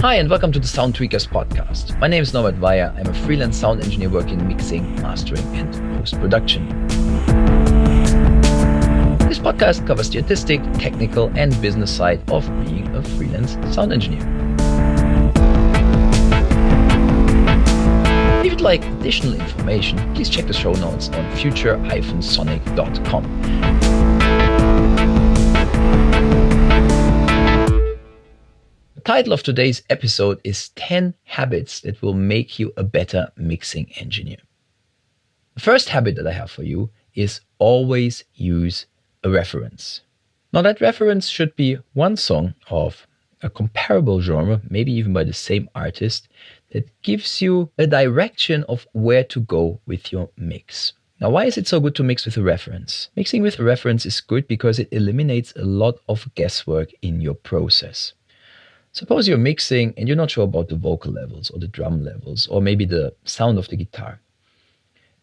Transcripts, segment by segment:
Hi and welcome to the Sound Tweakers podcast. My name is Norbert Weyer. I'm a freelance sound engineer working in mixing, mastering and post-production. This podcast covers the artistic, technical and business side of being a freelance sound engineer. If you'd like additional information, please check the show notes on future-sonic.com. The title of today's episode is 10 Habits That Will Make You a Better Mixing Engineer. The first habit that I have for you is always use a reference. Now that reference should be one song of a comparable genre, maybe even by the same artist, that gives you a direction of where to go with your mix. Now, why is it so good to mix with a reference? Mixing with a reference is good because it eliminates a lot of guesswork in your process. Suppose you're mixing and you're not sure about the vocal levels or the drum levels or maybe the sound of the guitar.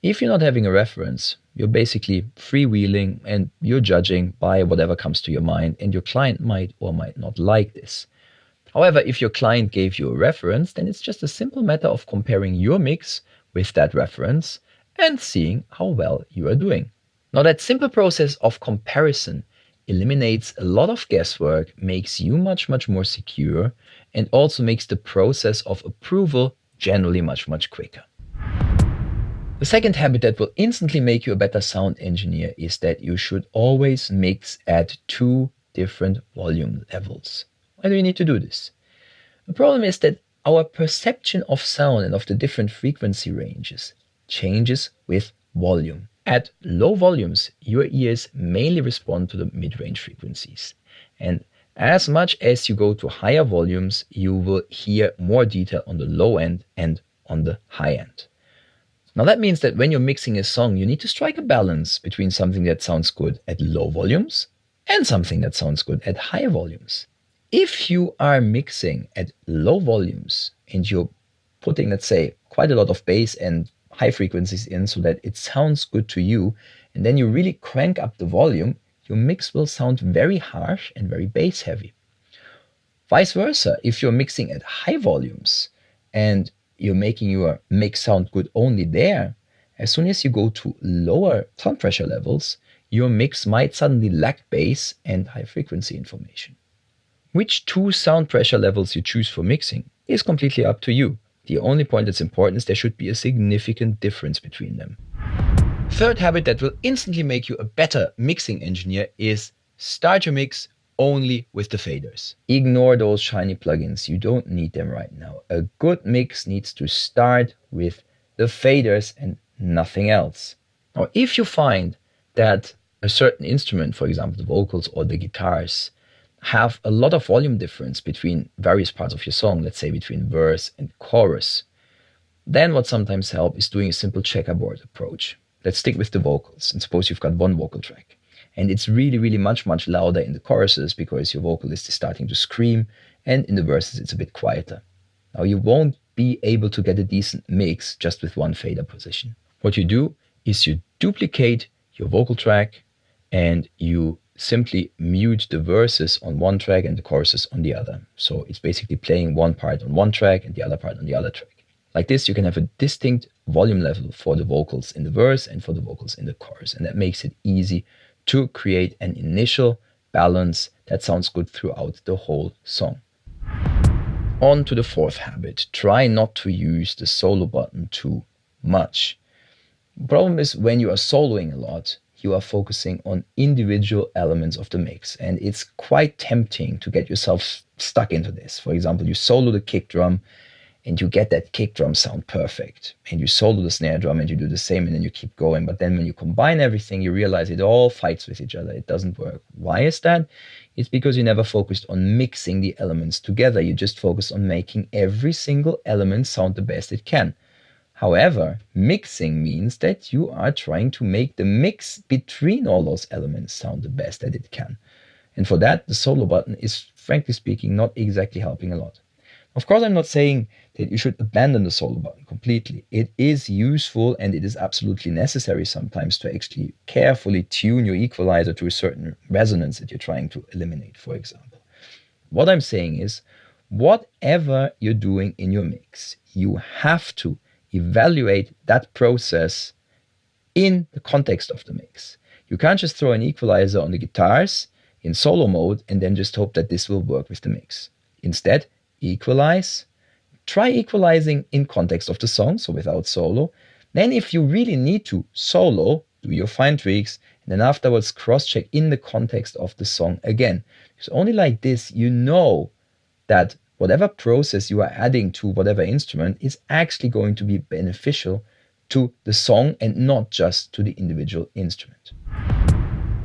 If you're not having a reference, you're basically freewheeling and you're judging by whatever comes to your mind, and your client might or might not like this. However, if your client gave you a reference, then it's just a simple matter of comparing your mix with that reference and seeing how well you are doing. Now that simple process of comparison eliminates a lot of guesswork, makes you much more secure, and also makes the process of approval generally much quicker. The second habit that will instantly make you a better sound engineer is that you should always mix at 2 different volume levels. Why do you need to do this? The problem is that our perception of sound and of the different frequency ranges changes with volume. At low volumes, your ears mainly respond to the mid-range frequencies. And as much as you go to higher volumes, you will hear more detail on the low end and on the high end. Now that means that when you're mixing a song, you need to strike a balance between something that sounds good at low volumes and something that sounds good at high volumes. If you are mixing at low volumes and you're putting, let's say, quite a lot of bass and high frequencies in so that it sounds good to you, and then you really crank up the volume, your mix will sound very harsh and very bass heavy. Vice versa, if you're mixing at high volumes and you're making your mix sound good only there, as soon as you go to lower sound pressure levels, your mix might suddenly lack bass and high frequency information. Which 2 sound pressure levels you choose for mixing is completely up to you. The only point that's important is there should be a significant difference between them. Third habit that will instantly make you a better mixing engineer is start your mix only with the faders. Ignore those shiny plugins. You don't need them right now. A good mix needs to start with the faders and nothing else. Now, if you find that a certain instrument, for example, the vocals or the guitars, have a lot of volume difference between various parts of your song, let's say between verse and chorus, then what sometimes helps is doing a simple checkerboard approach. Let's stick with the vocals, and suppose you've got one vocal track and it's really much louder in the choruses because your vocalist is starting to scream, and in the verses it's a bit quieter. Now you won't be able to get a decent mix just with one fader position. What you do is you duplicate your vocal track and you simply mute the verses on one track and the choruses on the other. So it's basically playing one part on one track and the other part on the other track. Like this, you can have a distinct volume level for the vocals in the verse and for the vocals in the chorus. And that makes it easy to create an initial balance that sounds good throughout the whole song. On to the fourth habit. Try not to use the solo button too much. The problem is when you are soloing a lot, you are focusing on individual elements of the mix, and it's quite tempting to get yourself stuck into this. For example, you solo the kick drum and you get that kick drum sound perfect, and you solo the snare drum and you do the same, and then you keep going. But then when you combine everything, you realize it all fights with each other. It doesn't work. Why is that? It's because you never focused on mixing the elements together. You just focus on making every single element sound the best it can. However, mixing means that you are trying to make the mix between all those elements sound the best that it can. And for that, the solo button is, frankly speaking, not exactly helping a lot. Of course, I'm not saying that you should abandon the solo button completely. It is useful and it is absolutely necessary sometimes to actually carefully tune your equalizer to a certain resonance that you're trying to eliminate, for example. What I'm saying is, whatever you're doing in your mix, you have to evaluate that process in the context of the mix. You can't just throw an equalizer on the guitars in solo mode and then just hope that this will work with the mix. Instead, equalize. Try equalizing in context of the song, so without solo. Then if you really need to solo, do your fine tweaks, and then afterwards cross-check in the context of the song again. Because only like this, you know that whatever process you are adding to whatever instrument is actually going to be beneficial to the song and not just to the individual instrument.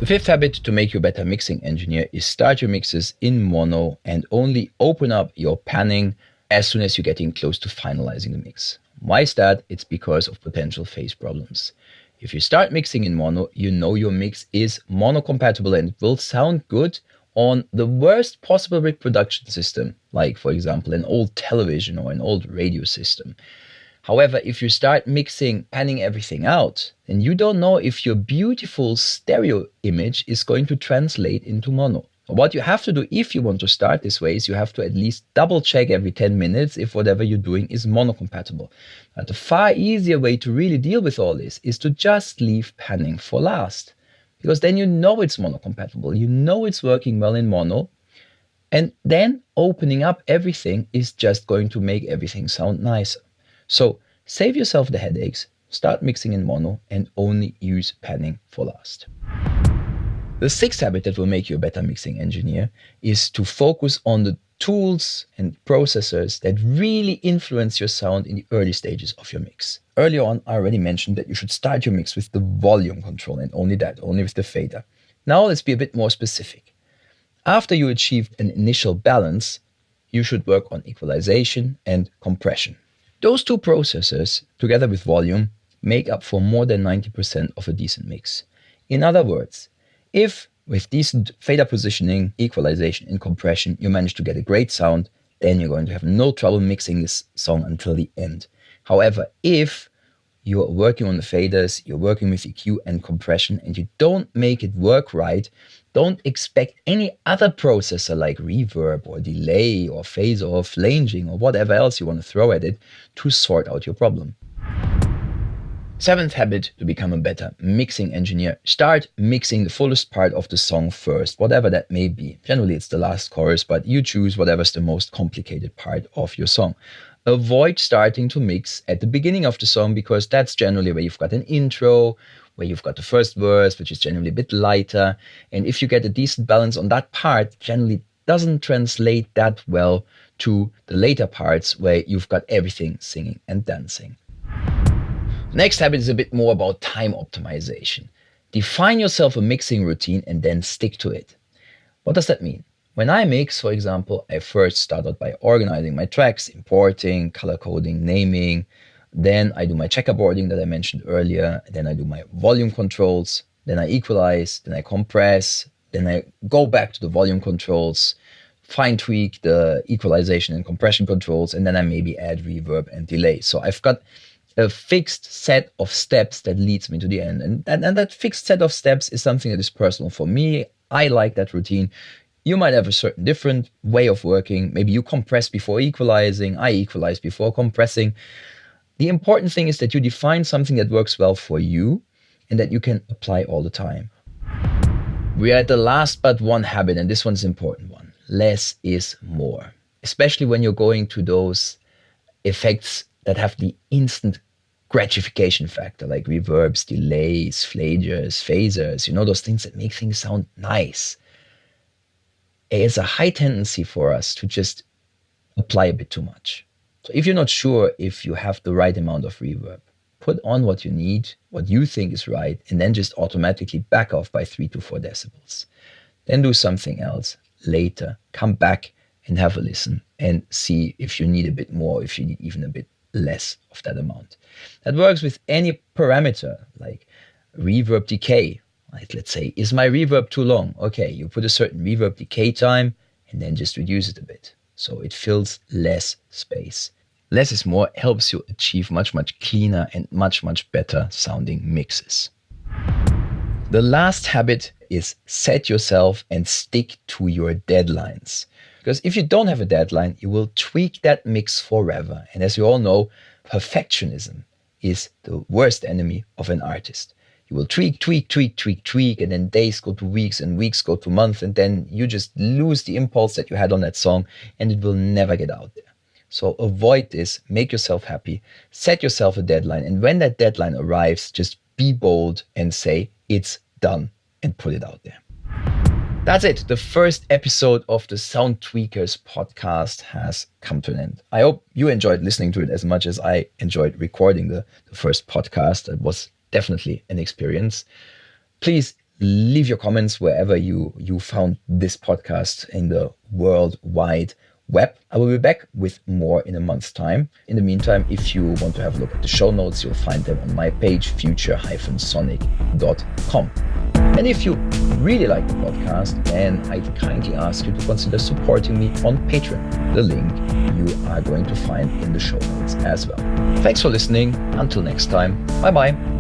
The fifth habit to make you a better mixing engineer is start your mixes in mono and only open up your panning as soon as you're getting close to finalizing the mix. Why is that? It's because of potential phase problems. If you start mixing in mono, you know your mix is mono compatible and will sound good on the worst possible reproduction system, like for example an old television or an old radio system. However, if you start panning everything out, then you don't know if your beautiful stereo image is going to translate into mono. What you have to do if you want to start this way is you have to at least double check every 10 minutes if whatever you're doing is mono compatible. But the far easier way to really deal with all this is to just leave panning for last. Because then you know it's mono compatible, you know it's working well in mono, and then opening up everything is just going to make everything sound nicer. So save yourself the headaches, start mixing in mono, and only use panning for last. The sixth habit that will make you a better mixing engineer is to focus on the tools and processors that really influence your sound in the early stages of your mix. Earlier on, I already mentioned that you should start your mix with the volume control and only that, only with the fader. Now let's be a bit more specific. After you achieved an initial balance, you should work on equalization and compression. Those two processors, together with volume, make up for more than 90% of a decent mix. In other words, if with decent fader positioning, equalization, and compression, you manage to get a great sound, then you're going to have no trouble mixing this song until the end. However, if you're working on the faders, you're working with EQ and compression, and you don't make it work right, don't expect any other processor like reverb or delay or phase or flanging or whatever else you want to throw at it to sort out your problem. Seventh habit to become a better mixing engineer. Start mixing the fullest part of the song first, whatever that may be. Generally, it's the last chorus, but you choose whatever's the most complicated part of your song. Avoid starting to mix at the beginning of the song because that's generally where you've got an intro, where you've got the first verse, which is generally a bit lighter. And if you get a decent balance on that part, generally doesn't translate that well to the later parts where you've got everything singing and dancing. Next habit is a bit more about time optimization. Define yourself a mixing routine and then stick to it. What does that mean? When I mix, for example, I first start out by organizing my tracks, importing, color coding, naming. Then I do my checkerboarding that I mentioned earlier. Then I do my volume controls. Then I equalize. Then I compress. Then I go back to the volume controls, fine tweak the equalization and compression controls, and then I maybe add reverb and delay. So I've got a fixed set of steps that leads me to the end. And that fixed set of steps is something that is personal for me. I like that routine. You might have a certain different way of working. Maybe you compress before equalizing. I equalize before compressing. The important thing is that you define something that works well for you and that you can apply all the time. We are at the last but one habit, and this one's an important one. Less is more. Especially when you're going to those effects that have the instant gratification factor, like reverbs, delays, flagers, phasers, those things that make things sound nice. It's a high tendency for us to just apply a bit too much. So if you're not sure if you have the right amount of reverb, put on what you need, what you think is right, and then just automatically back off by 3 to 4 decibels. Then do something else later. Come back and have a listen and see if you need a bit more, if you need even a bit less of that amount. That works with any parameter like reverb decay. Like, let's say, is my reverb too long? Okay, you put a certain reverb decay time and then just reduce it a bit so it fills less space. Less is more helps you achieve much, much cleaner and much, much better sounding mixes. The last habit is set yourself and stick to your deadlines. Because if you don't have a deadline, you will tweak that mix forever. And as you all know, perfectionism is the worst enemy of an artist. You will tweak, and then days go to weeks and weeks go to months, and then you just lose the impulse that you had on that song, and it will never get out there. So avoid this, make yourself happy, set yourself a deadline, and when that deadline arrives, just be bold and say, it's done, and put it out there. That's it. The first episode of the Sound Tweakers podcast has come to an end. I hope you enjoyed listening to it as much as I enjoyed recording the first podcast. It was definitely an experience. Please leave your comments wherever you found this podcast in the worldwide web. I will be back with more in a month's time. In the meantime, if you want to have a look at the show notes, you'll find them on my page, future-sonic.com. And if you really like the podcast, then I'd kindly ask you to consider supporting me on Patreon. The link you are going to find in the show notes as well. Thanks for listening. Until next time, bye-bye.